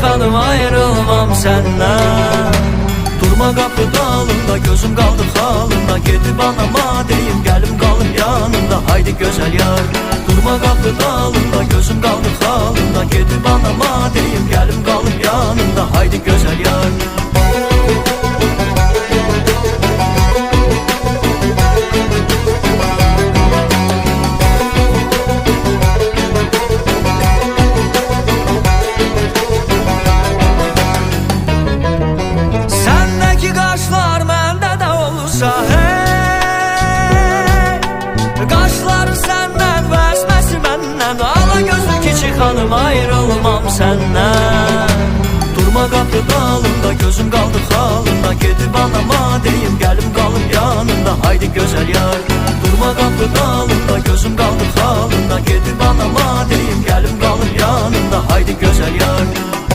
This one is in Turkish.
xanım, ayrılmam səndən. Durma qapı dalında, gözüm qaldı xalında, gedib anama deyim, gəlim qalım yanında. Haydi gözəl yar, durma qapı dalında, gözüm qaldı xalında, gedib anama deyim, gəlim qalım yanında. Haydi gözəl yar. Xanım, ayrılmam səndən. Durma qapı dalında, gözüm qaldı xalında, gedib anama deyim, gəlim qalım yanında. Haydi gözəl yar, durma qapı dalında, gözüm qaldı xalında, gedib anama deyim, gəlim qalım yanında. Haydi gözəl yar.